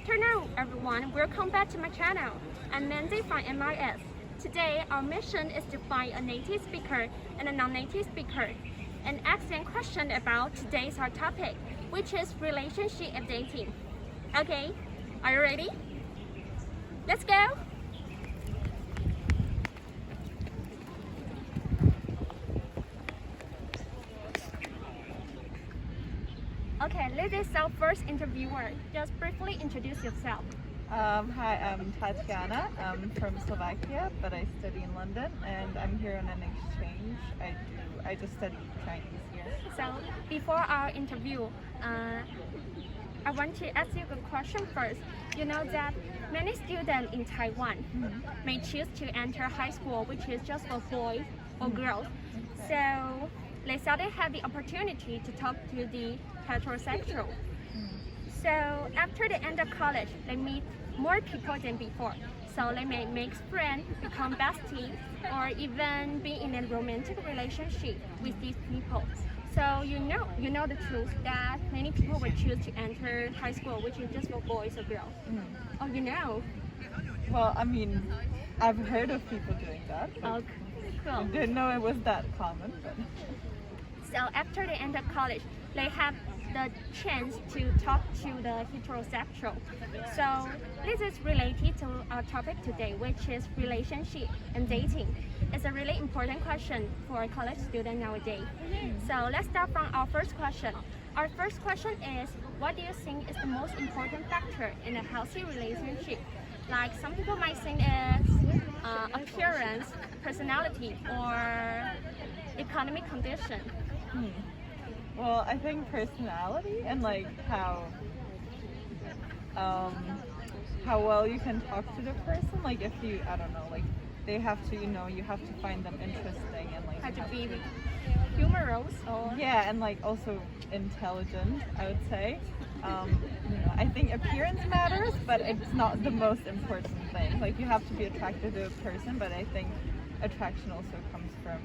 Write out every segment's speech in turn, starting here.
afternoon, everyone. Welcome back to my channel. I'm Mandy from MIS. Today, our mission is to find a native speaker and a non-native speaker and ask them questions about today's our topic, which is relationship and dating. Okay, are you ready? Let's go! Okay, this is our first interviewer. Just briefly introduce yourself. Hi, I'm Tatiana. I'm from Slovakia, but I study in London, and I'm here on an exchange. I just study Chinese here. So, before our interview, I want to ask you a question first. You know that many students in Taiwan may choose to enter high school, which is just for boys or girls. So, they seldom have the opportunity to talk to the heterosexual. So after the end of college, they meet more people than before. So they may make friends, become besties, or even be in a romantic relationship with these people. So you know the truth that many people will choose to enter high school, which is just for boys or girls. Oh, you know. Well, I mean, I've heard of people doing that. Oh, I cool. didn't know it was that common. But... So after the end of college, they have the chance to talk to the heterosexual. So this is related to our topic today, which is relationship and dating. It's a really important question for a college student nowadays. So let's start from our first question. Our first question is, what do you think is the most important factor in a healthy relationship? Like some people might think it's appearance, personality, or economic condition. Well, I think personality and like how well you can talk to the person. Like if you, I don't know, like they have to, you have to find them interesting and like Have to be humorous or yeah, and like also intelligent, I would say. I think appearance matters, but it's not the most important thing. Like you have to be attracted to a person, but I think attraction also comes from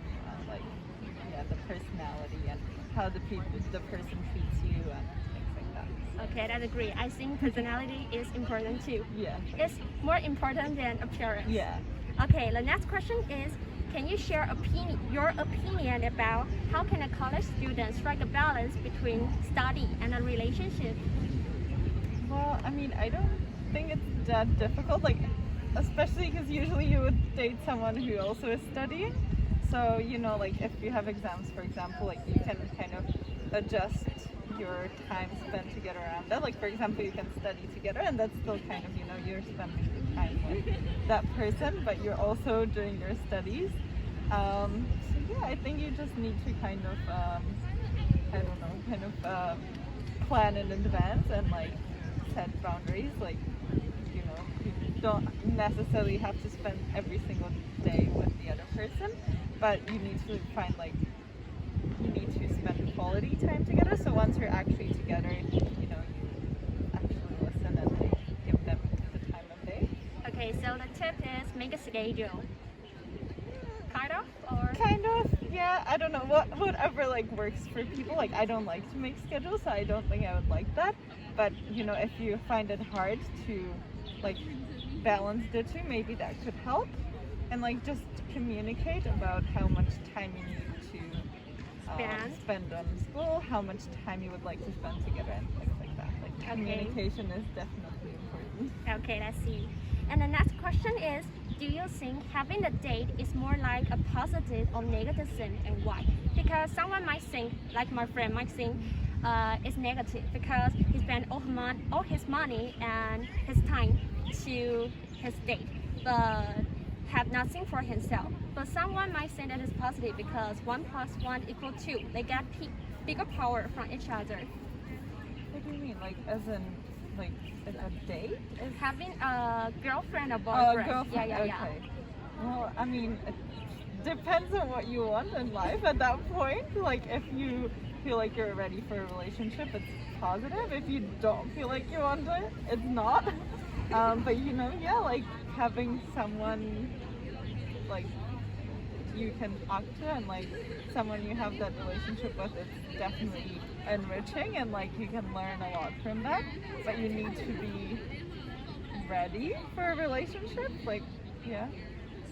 the personality and how the person treats you and things like that. Okay, that's agree. I think personality is important too. Yeah. It's more important than appearance. Yeah. Okay, the next question is, can you share your opinion about how can a college student strike a balance between study and a relationship? Well, I mean, I don't think it's that difficult, like especially because usually you would date someone who also is studying. So, like if you have exams, for example, like you can kind of adjust your time spent together around that. Like, for example, you can study together and that's still kind of, you're spending the time with that person, but you're also doing your studies. So yeah, I think you just need to kind of plan in advance and like set boundaries. Like, you don't necessarily have to spend every single day with the other person, but you need to find you need to spend quality time together. So once you're actually together, you actually listen and like give them the time of day. Okay, so the tip is make a schedule. Kind of, yeah. I don't know, whatever like works for people. Like I don't like to make schedules, so I don't think I would like that. But if you find it hard to like balance the two, maybe that could help. And like just communicate about how much time you need to spend on school, how much time you would like to spend together and things like that. Like communication is definitely important. Okay, let's see. And the next question is, do you think having a date is more like a positive or negative thing, and why? Because someone might think, like my friend might think, it's negative because he spent all his money and his time to his date, but have nothing for himself. But someone might say that it's positive because 1 + 1 = 2. They get bigger power from each other. What do you mean? Like as in like a date? Is having a girlfriend or boyfriend. Girlfriend. Yeah. Okay. Well, I mean, it depends on what you want in life at that point. Like if you feel like you're ready for a relationship, it's positive. If you don't feel like you want it, it's not. But yeah, like having someone like you can talk to and like someone you have that relationship with, it's definitely enriching and like you can learn a lot from that. But you need to be ready for a relationship. Like, yeah.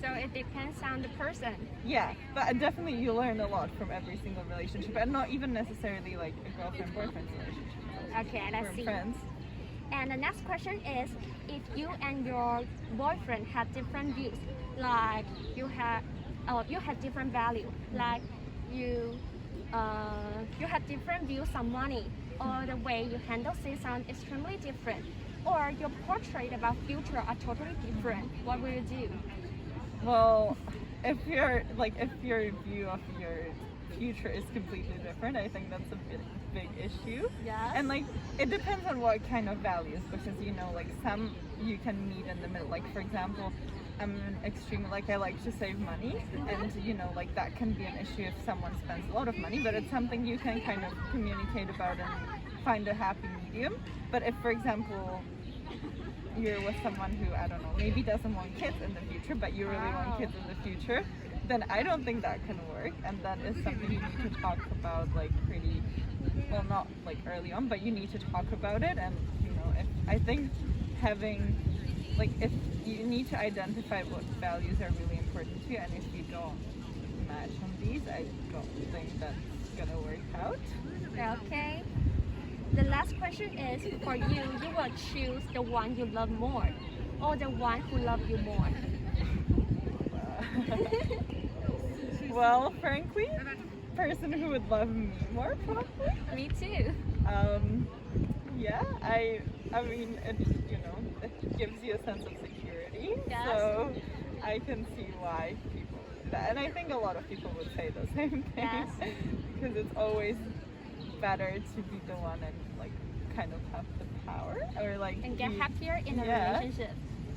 So it depends on the person. Yeah, but definitely you learn a lot from every single relationship, and not even necessarily like a girlfriend-boyfriend relationship. Okay, let's From see. friends. And the next question is, if you and your boyfriend have different views, like you have different value, like you have different views on money, or the way you handle things are extremely different, or your portrait about future are totally different, what will you do? Well, if your view of your future is completely different, I think that's a big issue. Yes. And like it depends on what kind of values, because you know, like some you can meet in the middle. Like for example, I'm extremely like I like to save money, and you know, like that can be an issue if someone spends a lot of money, but it's something you can kind of communicate about and find a happy medium. But if, for example, you're with someone who, I don't know, maybe doesn't want kids in the future, but you really want kids in the future, then I don't think that can work, and that is something you need to talk about like pretty, well, not like early on, but you need to talk about it. And you know, if I think having like, if you need to identify what values are really important to you, and if you don't match on these, I don't think that's gonna work out. Okay. The last question is, for you, you will choose the one you love more, or the one who loves you more? Well, frankly, person who would love me more, probably. Me too. Yeah, I mean, it, you know, it gives you a sense of security. Yes. So I can see why people would do that. And I think a lot of people would say the same thing. Yes. Because it's always better to be the one and like kind of have the power, or like And get happier in a Yeah. relationship.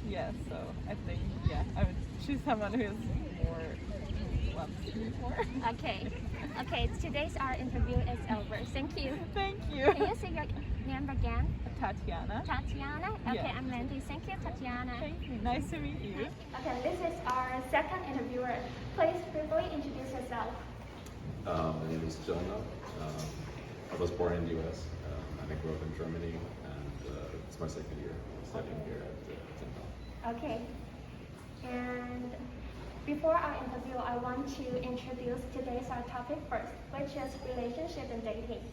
Yeah, so I think, yeah, I would choose someone who is more, who loves me more. Okay. Okay, today's our interview is over. Thank you. Thank you. Can you say your name again? Tatiana. Tatiana? Okay, Yeah. I'm Randy. Thank you, Tatiana. Thank you. Nice to meet you. Okay, this is our second interviewer. Please briefly introduce yourself. My name is Jonah. I was born in the US and I grew up in Germany, and it's my second year studying here at Tyndall. Okay. And before our interview, I want to introduce today's our topic first, which is relationship and dating.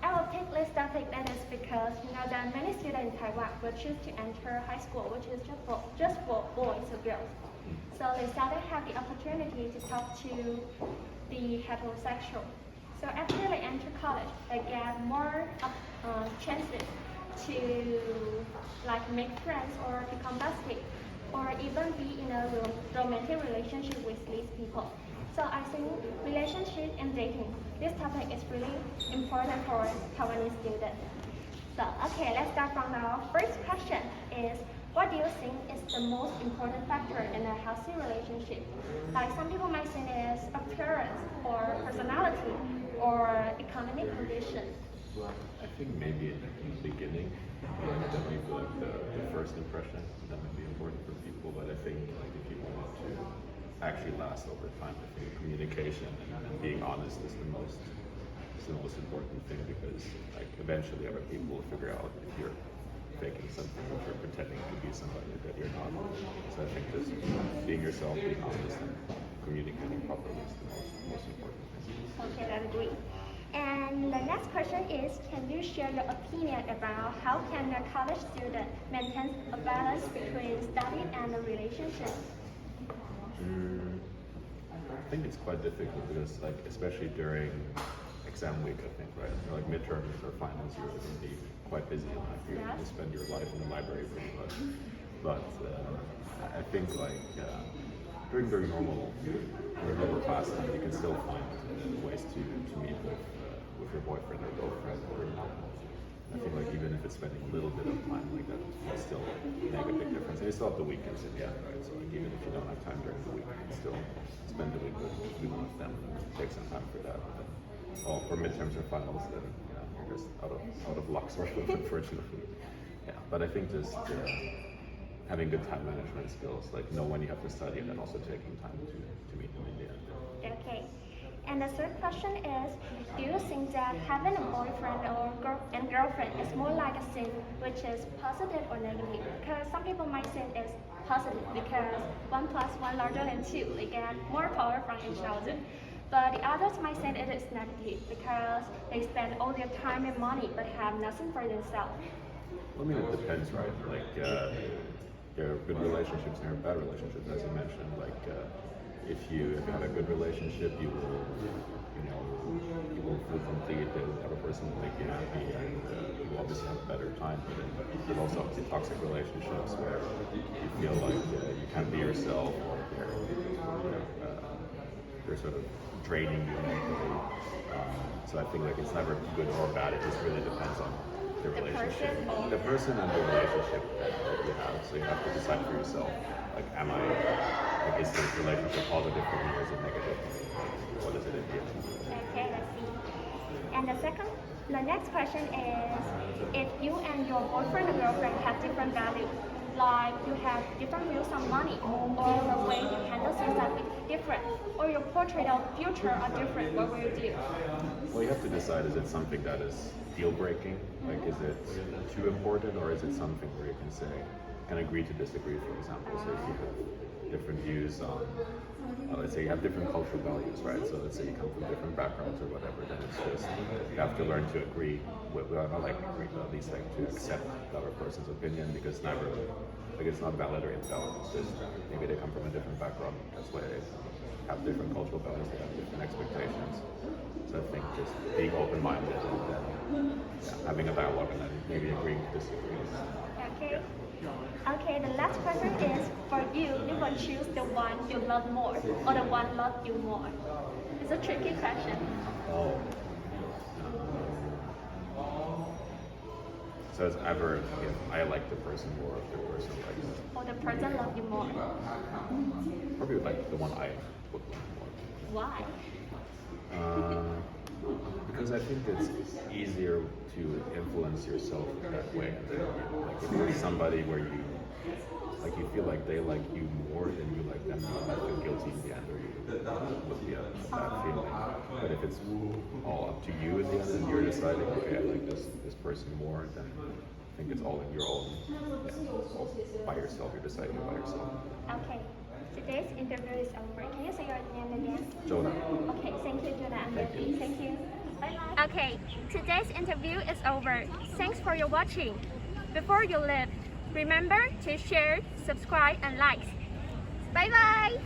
I will pick this topic that is because you know that many students in Taiwan will choose to enter high school, which is just for boys or girls. So they seldom have the opportunity to talk to the heterosexual. So after they enter college, they get more chances to like make friends or become besties, or even be in a romantic relationship with these people. So I think relationship and dating, this topic is really important for Taiwanese students. So okay, let's start from our first question is, what do you think is the most important factor in a healthy relationship? Like some people might think it is appearance or personality or economic condition. I think maybe in the beginning, I definitely feel like the first impression that might be important for people, but I think like if you want it to actually last over time, I think communication and being honest is the most important thing, because like eventually other people will figure out if you're faking something, if you're pretending to be somebody that you're not. So I think just being yourself, being honest, and communicating properly is the most important thing. Okay, I agree. And the next question is, can you share your opinion about how can a college student maintain a balance between study and a relationship? I think it's quite difficult because, like, especially during exam week, I think, right? Or like midterms or finals, you're going to be quite busy in life. You're going to spend your life in the library pretty much. But I think like during normal class time, you can still find ways to meet with your boyfriend or girlfriend or not. I think like even if it's spending a little bit of time like that, will still make a big difference. And you still have the weekends in the end, right? So like even if you don't have time during the week, you can still spend the week with one of them and take some time for that. But, well, for midterms or finals, then you know, you're just out of luck, sort of, unfortunately. Yeah, but I think just having good time management skills, like know when you have to study, and then also taking time to meet them in the end. Okay. And the third question is, do you think that having a boyfriend or girlfriend is more like a sin, which is positive or negative? Because some people might say it's positive because 1 plus 1 larger than 2, they get more power from each other. But the others might say it is negative because they spend all their time and money but have nothing for themselves. I mean, it depends, right? Like, there are good relationships and there are bad relationships, as you mentioned. Like, if you have a good relationship, you will feel complete, and the other person will make you happy, and you will obviously have a better time. But then there's also obviously toxic relationships where you feel like you can't be yourself, or they're sort of draining you mentally. So I think like it's never good or bad. It just really depends on the relationship, the person and the relationship that you have. So you have to decide for yourself. Like, is this relationship positive for me or is it negative for me? What is it in here? Okay, let's see. And the next question is, if you and your boyfriend or girlfriend have different values, like you have different views on money, or the way you handle things are different, or your portrait of future are different, what will you do? Well, you have to decide, is it something that is deal-breaking? Like, is it too important, or is it something where you can agree to disagree, for example? So if you have different views on, let's say you have different cultural values, right? So let's say you come from different backgrounds or whatever, then it's just, you have to learn to agree, not like agree, but at least like to accept the other person's opinion, because never, like it's not valid or invalid, it's just maybe they come from a different background, that's why they have different cultural values, they have different expectations. So I think just being open-minded and then having a dialogue and then maybe agreeing to disagree. Okay. Okay, the last question is, for you will choose the one you love more or the one love you more? It's a tricky question. Oh. So it's ever if I like the person more, if the person likes me. Or the person love you more? Probably like the one I would like more. Why? Because I think it's easier to influence yourself that way. Like if you're somebody where you feel like they like you more than you like them, you might feel guilty in the end, or you would be a bad feeling. But if it's all up to you in the end, and you're deciding, okay, I like this person more, then I think it's all in your own, by yourself. You're deciding by yourself. Okay. Today's interview is over. Can you say your name again? Jonah. Okay, thank you, Jonah. Thank you. Thank you. Bye-bye. Okay, today's interview is over. Thanks for your watching. Before you leave, remember to share, subscribe, and like. Bye-bye.